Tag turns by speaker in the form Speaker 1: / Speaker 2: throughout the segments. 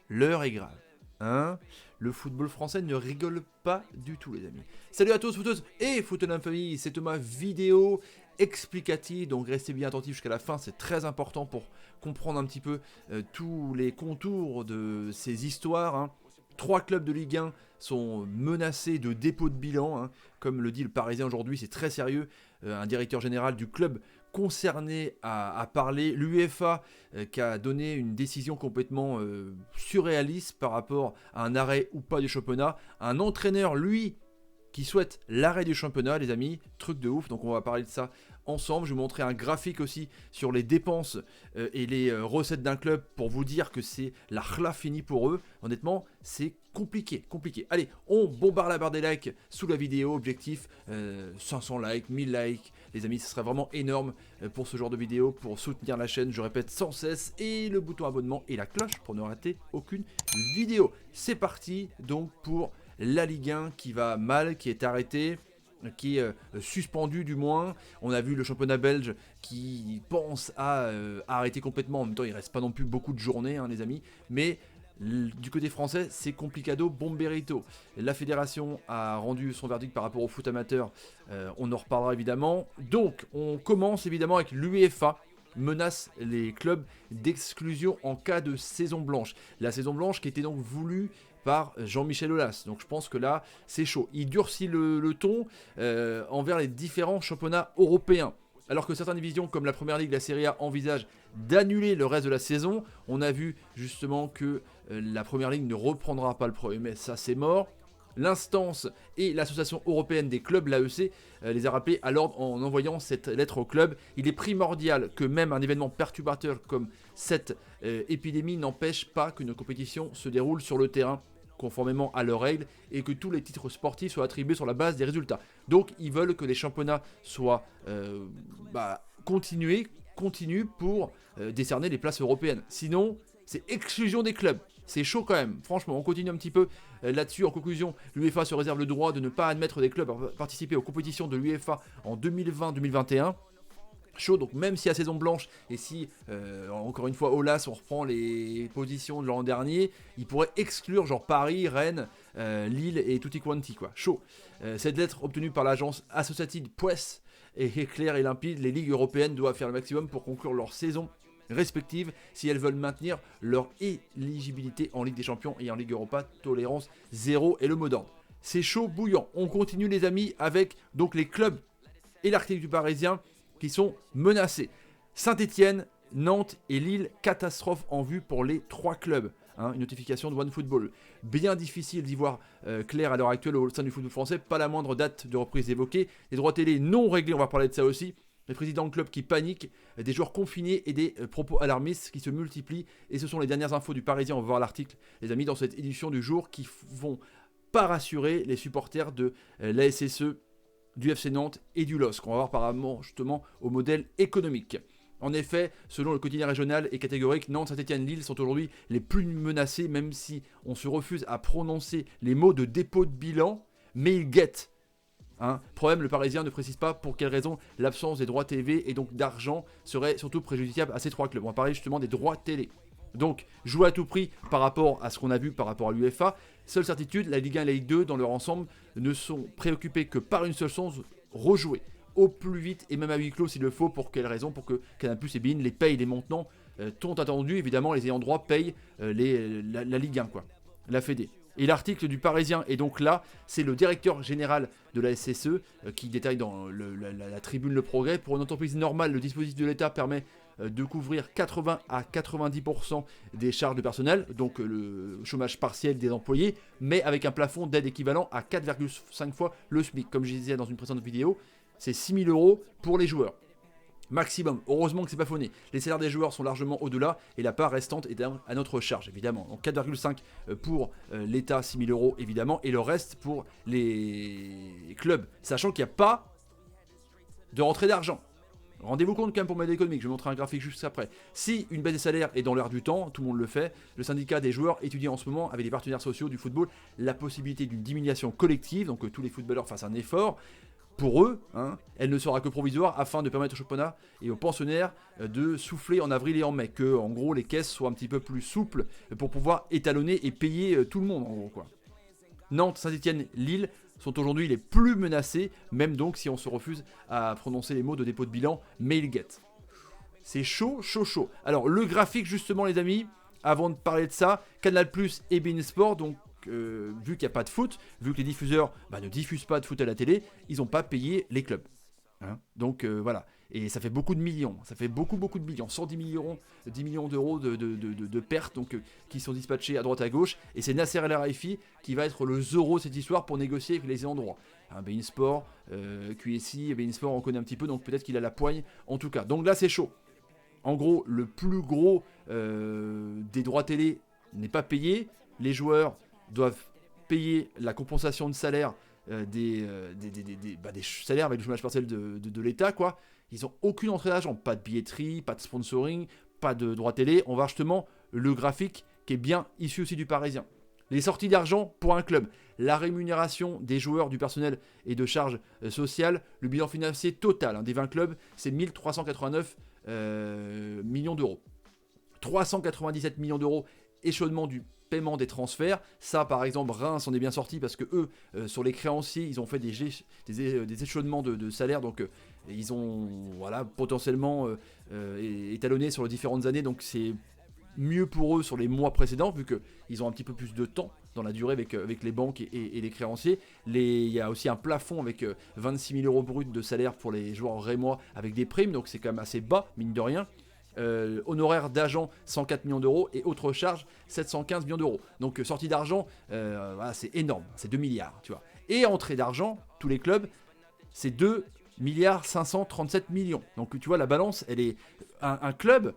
Speaker 1: l'heure est grave. Hein, le football français ne rigole pas du tout, les amis. Salut à tous, footeuses et footeux famille, c'est Thomas, vidéo explicative, donc restez bien attentifs jusqu'à la fin, c'est très important pour comprendre un petit peu tous les contours de ces histoires. Hein. 3 clubs de Ligue 1 sont menacés de dépôt de bilan, hein. Comme le dit le Parisien aujourd'hui, c'est très sérieux. Un directeur général du club concerné a parlé, l'UEFA qui a donné une décision complètement surréaliste par rapport à un arrêt ou pas du championnat, un entraîneur lui qui souhaite l'arrêt du championnat, les amis, truc de ouf. Donc on va parler de ça ensemble. Je vais vous montrer un graphique aussi sur les dépenses et les recettes d'un club pour vous dire que c'est la khla finie pour eux. Honnêtement, c'est compliqué. Allez, on bombarde la barre des likes sous la vidéo. Objectif 500 likes, 1000 likes. Les amis, ce serait vraiment énorme pour ce genre de vidéo, pour soutenir la chaîne, je répète sans cesse. Et le bouton abonnement et la cloche pour ne rater aucune vidéo. C'est parti donc pour la Ligue 1 qui va mal, qui est arrêtée, qui est suspendu du moins. On a vu le championnat belge qui pense à arrêter complètement. En même temps, il ne reste pas non plus beaucoup de journées, hein, les amis. Mais du côté français, c'est complicado bomberito. La fédération a rendu son verdict par rapport au foot amateur. On en reparlera évidemment. Donc, on commence évidemment avec l'UEFA. Menace les clubs d'exclusion en cas de saison blanche. La saison blanche qui était donc voulue par Jean-Michel Aulas. Donc je pense que là, c'est chaud. Il durcit le ton envers les différents championnats européens. Alors que certaines divisions comme la Première Ligue, la Serie A envisagent d'annuler le reste de la saison. On a vu justement que la Première Ligue ne reprendra pas le 1er mai, ça c'est mort. L'instance et l'association européenne des clubs, l'AEC, les a rappelés à l'ordre en envoyant cette lettre au club. Il est primordial que même un événement perturbateur comme cette épidémie n'empêche pas qu'une compétition se déroule sur le terrain conformément à leurs règles et que tous les titres sportifs soient attribués sur la base des résultats. Donc ils veulent que les championnats soient continuent pour décerner les places européennes. Sinon, c'est exclusion des clubs. C'est chaud quand même, franchement, on continue un petit peu là-dessus. En conclusion, l'UEFA se réserve le droit de ne pas admettre des clubs à participer aux compétitions de l'UEFA en 2020-2021. Chaud, donc même si à saison blanche, et si, encore une fois, Aulas, on reprend les positions de l'an dernier, il pourrait exclure genre Paris, Rennes, Lille et tutti quanti, quoi. Chaud. Cette lettre obtenue par l'agence Associated Press est claire et limpide. Les ligues européennes doivent faire le maximum pour conclure leur saison respectives si elles veulent maintenir leur éligibilité en Ligue des Champions et en Ligue Europa. Tolérance zéro est le mot d'ordre. C'est chaud bouillant. On continue les amis avec donc les clubs et l'article du Parisien qui sont menacés. Saint-Etienne, Nantes et Lille, catastrophe en vue pour les 3 clubs. Hein, une notification de OneFootball. Bien difficile d'y voir clair à l'heure actuelle au sein du football français. Pas la moindre date de reprise évoquée. Les droits télé non réglés, on va parler de ça aussi. Les présidents de clubs qui paniquent, des joueurs confinés et des propos alarmistes qui se multiplient. Et ce sont les dernières infos du Parisien, on va voir l'article, les amis, dans cette édition du jour, qui vont pas rassurer les supporters de la SSE, du FC Nantes et du LOSC. On va voir par rapport justement au modèle économique. En effet, selon le quotidien régional et catégorique, Nantes, Saint-Etienne, Lille sont aujourd'hui les plus menacés, même si on se refuse à prononcer les mots de dépôt de bilan, mais ils guettent. Hein. Problème, le Parisien ne précise pas pour quelle raison l'absence des droits TV et donc d'argent serait surtout préjudiciable à ces 3 clubs. On va parler justement des droits télé. Donc, jouer à tout prix par rapport à ce qu'on a vu par rapport à l'UEFA. Seule certitude, la Ligue 1 et la Ligue 2 dans leur ensemble ne sont préoccupés que par une seule chose, rejouer au plus vite et même à huis clos s'il le faut. Pour quelle raison? Pour que Canal+ et beIN les payent les montants tant attendus. Évidemment, les ayants droit payent la Ligue 1, quoi, la Fédé. Et l'article du Parisien est donc là, c'est le directeur général de la SSE qui détaille dans la tribune Le Progrès. Pour une entreprise normale, le dispositif de l'État permet de couvrir 80 à 90% des charges de personnel, donc le chômage partiel des employés, mais avec un plafond d'aide équivalent à 4,5 fois le SMIC. Comme je disais dans une précédente vidéo, c'est 6 000 € pour les joueurs. Maximum. Heureusement que c'est pas fauné. Les salaires des joueurs sont largement au-delà et la part restante est à notre charge, évidemment. Donc 4,5 pour l'État, 6 000 € évidemment, et le reste pour les clubs, sachant qu'il n'y a pas de rentrée d'argent. Rendez-vous compte quand même pour modèle économique, je vais montrer un graphique juste après. Si une baisse des salaires est dans l'air du temps, tout le monde le fait, le syndicat des joueurs étudie en ce moment avec les partenaires sociaux du football la possibilité d'une diminution collective, donc que tous les footballeurs fassent un effort. pour eux, elle ne sera que provisoire afin de permettre au championnat et aux pensionnaires de souffler en avril et en mai. Que, en gros, les caisses soient un petit peu plus souples pour pouvoir étalonner et payer tout le monde, en gros, quoi. Nantes, Saint-Etienne, Lille sont aujourd'hui les plus menacés, même donc si on se refuse à prononcer les mots de dépôt de bilan, mais ils guettent. C'est chaud, chaud, chaud. Alors, le graphique, justement, les amis, avant de parler de ça, Canal+ et beIN Sport, donc vu qu'il n'y a pas de foot, vu que les diffuseurs ne diffusent pas de foot à la télé, ils n'ont pas payé les clubs. Donc voilà. Et ça fait beaucoup de millions. Ça fait beaucoup de millions. 110 millions d'euros de pertes donc, qui sont dispatchés à droite à gauche. Et c'est Nasser El Khelaifi qui va être le Zorro de cette histoire pour négocier avec les ayants droit. beIN Sport, QSI, beIN Sport, on connaît un petit peu, donc peut-être qu'il a la poigne en tout cas. Donc là, c'est chaud. En gros, le plus gros des droits télé n'est pas payé. Les joueurs doivent payer la compensation de salaire des salaires avec le chômage partiel de l'État, quoi. Ils n'ont aucune entrée d'argent, pas de billetterie, pas de sponsoring, pas de droits télé. On voit justement le graphique qui est bien issu aussi du Parisien. Les sorties d'argent pour un club, la rémunération des joueurs, du personnel et de charges sociales, le bilan financier total des 20 clubs, c'est 1389 millions d'euros. 397 millions d'euros échelonnement du paiement des transferts. Ça, par exemple, Reims en est bien sorti parce que eux, sur les créanciers, ils ont fait des échelonnements de salaire. Donc, ils ont potentiellement étalonné sur les différentes années. Donc, c'est mieux pour eux sur les mois précédents vu qu'ils ont un petit peu plus de temps dans la durée avec les banques et les créanciers. Il y a aussi un plafond avec 26 000 euros bruts de salaire pour les joueurs rémois avec des primes. Donc, c'est quand même assez bas, mine de rien. Honoraires d'agents 104 millions d'euros et autres charges 715 millions d'euros. Donc sortie d'argent, c'est énorme, c'est 2 milliards, tu vois. Et entrée d'argent, tous les clubs, c'est 2 milliards 537 millions. Donc tu vois, la balance, elle est... Un club,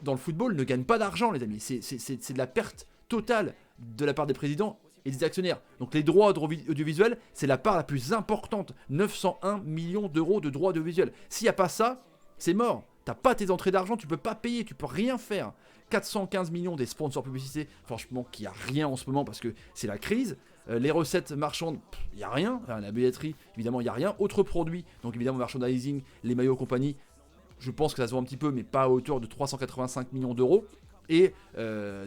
Speaker 1: dans le football, ne gagne pas d'argent, les amis. C'est de la perte totale de la part des présidents et des actionnaires. Donc les droits audiovisuels, c'est la part la plus importante. 901 millions d'euros de droits audiovisuels. S'il n'y a pas ça, c'est mort. T'as pas tes entrées d'argent, tu peux pas payer, tu peux rien faire. 415 millions des sponsors publicités, franchement, qu'il n'y a rien en ce moment parce que c'est la crise. Les recettes marchandes, il n'y a rien. La billetterie, évidemment, il n'y a rien. Autres produits, donc évidemment, merchandising, les maillots compagnie, je pense que ça se voit un petit peu, mais pas à hauteur de 385 millions d'euros. Et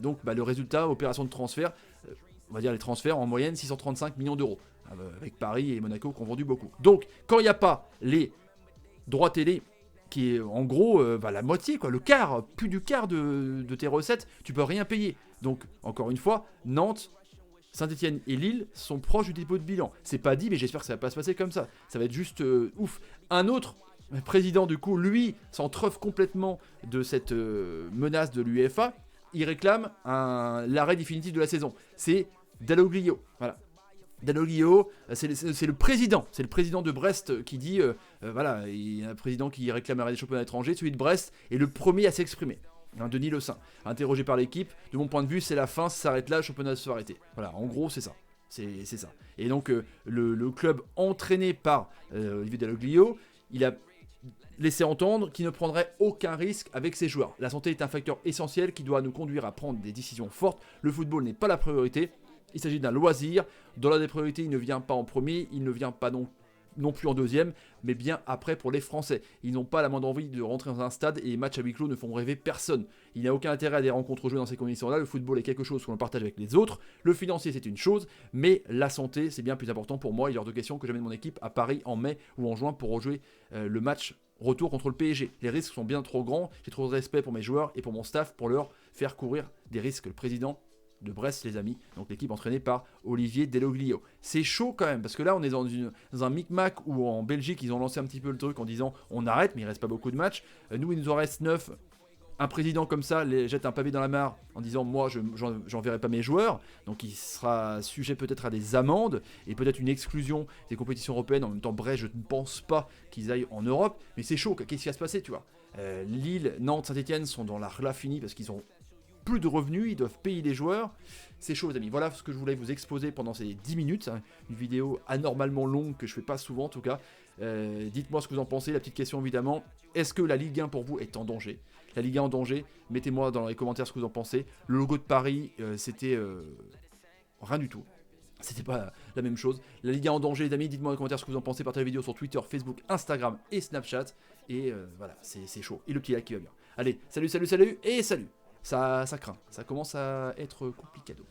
Speaker 1: donc, le résultat, opération de transfert, on va dire les transferts en moyenne 635 millions d'euros. Avec Paris et Monaco qui ont vendu beaucoup. Donc, quand il n'y a pas les droits télé, qui est en gros la moitié, quoi, le quart, plus du quart de tes recettes, tu peux rien payer. Donc, encore une fois, Nantes, Saint-Etienne et Lille sont proches du dépôt de bilan. C'est pas dit, mais j'espère que ça va pas se passer comme ça. Ça va être juste ouf. Un autre président, du coup, lui, s'en treuve complètement de cette menace de l'UEFA. Il réclame l'arrêt définitif de la saison. C'est Dalloglio. Voilà. Dalloglio, c'est le président de Brest qui dit, il y a un président qui réclame l'arrêt des championnats étrangers, celui de Brest est le premier à s'exprimer. Denis Le Saint, interrogé par l'équipe, de mon point de vue, c'est la fin, ça s'arrête là, le championnat se fait arrêter. Voilà, en gros, c'est ça. C'est ça. Et donc, le club entraîné par Olivier Dalloglio, il a laissé entendre qu'il ne prendrait aucun risque avec ses joueurs. La santé est un facteur essentiel qui doit nous conduire à prendre des décisions fortes. Le football n'est pas la priorité. Il s'agit d'un loisir. Dans l'ordre des priorités, il ne vient pas en premier, il ne vient pas non plus en deuxième, mais bien après pour les Français. Ils n'ont pas la moindre envie de rentrer dans un stade et les matchs à huis clos ne font rêver personne. Il n'y a aucun intérêt à des rencontres jouées dans ces conditions-là. Le football est quelque chose que l'on partage avec les autres. Le financier, c'est une chose, mais la santé, c'est bien plus important pour moi. Il est hors de question que j'amène mon équipe à Paris en mai ou en juin pour rejouer le match retour contre le PSG. Les risques sont bien trop grands. J'ai trop de respect pour mes joueurs et pour mon staff pour leur faire courir des risques. Le président de Brest, les amis, donc l'équipe entraînée par Olivier Dalloglio. C'est chaud quand même, parce que là on est dans un micmac où en Belgique ils ont lancé un petit peu le truc en disant on arrête, mais il reste pas beaucoup de matchs. Nous il nous en reste 9. Un président comme ça jette un pavé dans la mare en disant moi j'enverrai pas mes joueurs, donc il sera sujet peut-être à des amendes et peut-être une exclusion des compétitions européennes. En même temps, Brest, je ne pense pas qu'ils aillent en Europe, mais c'est chaud, qu'est-ce qui va se passer, tu vois. Lille, Nantes, Saint-Etienne sont dans la relâche finie parce qu'ils ont plus de revenus, ils doivent payer les joueurs. C'est chaud, les amis. Voilà ce que je voulais vous exposer pendant ces 10 minutes. Une vidéo anormalement longue que je fais pas souvent en tout cas. Dites-moi ce que vous en pensez. La petite question évidemment, est-ce que la Ligue 1 pour vous est en danger? La Ligue 1 en danger? Mettez-moi dans les commentaires ce que vous en pensez. Le logo de Paris, c'était rien du tout. C'était pas la même chose. La Ligue 1 en danger, les amis. Dites-moi dans les commentaires ce que vous en pensez. Partagez la vidéo sur Twitter, Facebook, Instagram et Snapchat. Et voilà, c'est chaud. Et le petit like qui va bien. Allez, salut, salut, salut. Et salut. Ça craint. Ça commence à être complicado.